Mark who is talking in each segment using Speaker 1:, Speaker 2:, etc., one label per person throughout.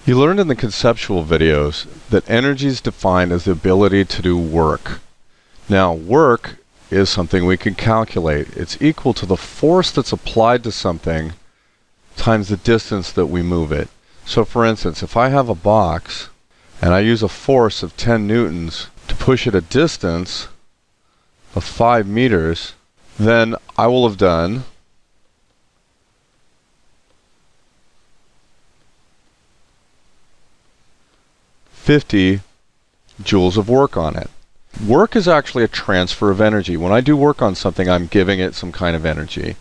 Speaker 1: You learned in the conceptual videos that energy is defined as the ability to do work. Now, work is something we can calculate. It's equal to the force that's applied to something times the distance that we move it. So for instance, if I have a box and I use a force of 10 newtons to push it a distance of 5 meters, then I will have done $50 joules of work on it. Work is actually a transfer of energy. When I do work on something, I'm giving it some kind of energy.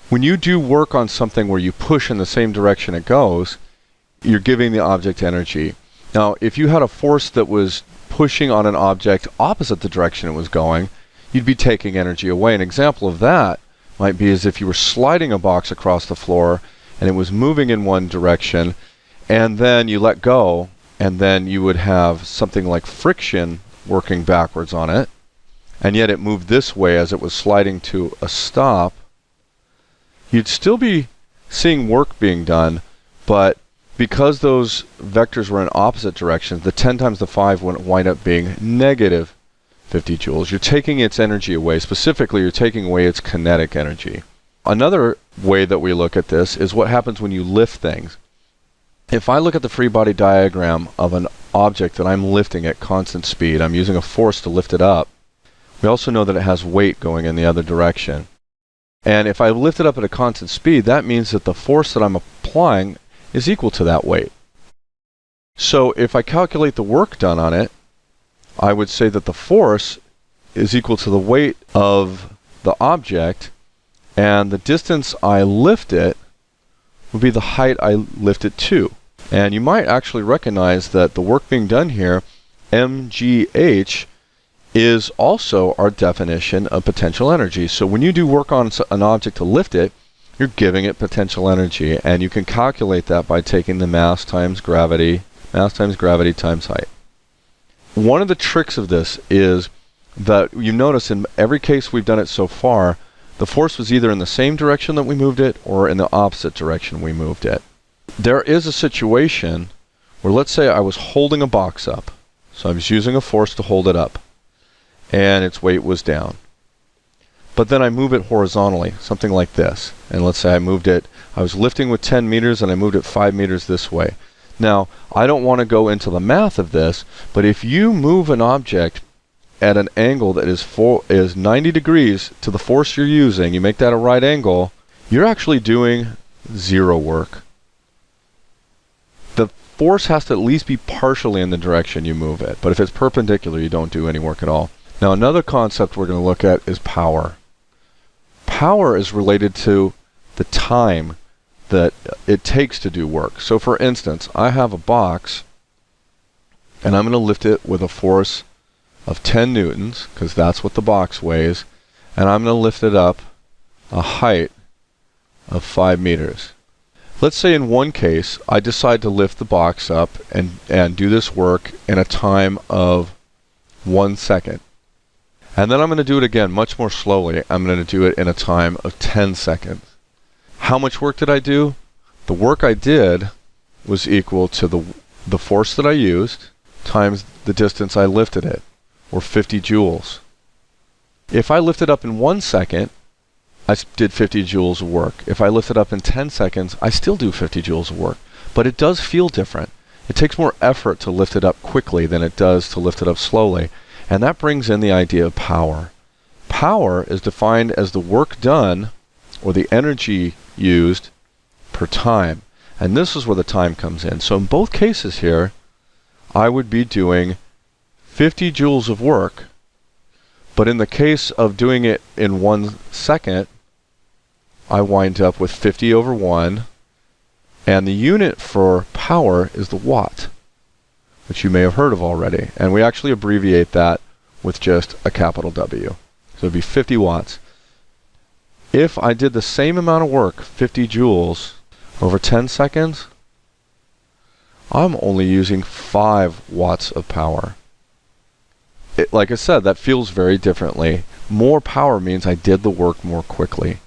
Speaker 1: When you do work on something where you push in the same direction it goes, you're giving the object energy. Now, if you had a force that was pushing on an object opposite the direction it was going, you'd be taking energy away. An example of that might be as if you were sliding a box across the floor and it was moving in one direction, and then you let go, and then you would have something like friction working backwards on it, and yet it moved this way as it was sliding to a stop. You'd still be seeing work being done, but because those vectors were in opposite directions, the 10 times the 5 would wind up being negative 50 joules. You're taking its energy away. Specifically, you're taking away its kinetic energy. Another way that we look at this is what happens when you lift things. If I look at the free body diagram of an object that I'm lifting at constant speed, I'm using a force to lift it up. We also know that it has weight going in the other direction. And if I lift it up at a constant speed, that means that the force that I'm applying is equal to that weight. So if I calculate the work done on it, I would say that the force is equal to the weight of the object, and the distance I lift it would be the height I lift it to. And you might actually recognize that the work being done here, mgh, is also our definition of potential energy. So when you do work on an object to lift it, you're giving it potential energy, and you can calculate that by taking the mass times gravity times height. One of the tricks of this is that you notice in every case we've done it so far, the force was either in the same direction that we moved it or in the opposite direction we moved it. There is a situation where, let's say I was holding a box up. So I was using a force to hold it up, and its weight was down. But then I move it horizontally, something like this. And let's say I was lifting with 10 meters and I moved it 5 meters this way. Now, I don't want to go into the math of this, but if you move an object at an angle that is 90 degrees to the force you're using, you make that a right angle, you're actually doing zero work. The force has to at least be partially in the direction you move it, but if it's perpendicular, you don't do any work at all. Now, another concept we're going to look at is power. Power is related to the time that it takes to do work. So for instance, I have a box, and I'm going to lift it with a force of 10 newtons, because that's what the box weighs, and I'm going to lift it up a height of 5 meters. Let's say in one case, I decide to lift the box up and do this work in a time of 1 second. And then I'm going to do it again much more slowly. I'm going to do it in a time of 10 seconds. How much work did I do? The work I did was equal to the force that I used times the distance I lifted it, or 50 joules. If I lift it up in 1 second, I did 50 joules of work. If I lift it up in 10 seconds, I still do 50 joules of work. But it does feel different. It takes more effort to lift it up quickly than it does to lift it up slowly. And that brings in the idea of power. Power is defined as the work done, or the energy used, per time. And this is where the time comes in. So in both cases here, I would be doing 50 joules of work, but in the case of doing it in 1 second, I wind up with 50 over 1, and the unit for power is the watt, which you may have heard of already. And we actually abbreviate that with just a capital W. So it'd be 50 watts. If I did the same amount of work, 50 joules, over 10 seconds, I'm only using 5 watts of power. Like I said, that feels very differently. More power means I did the work more quickly.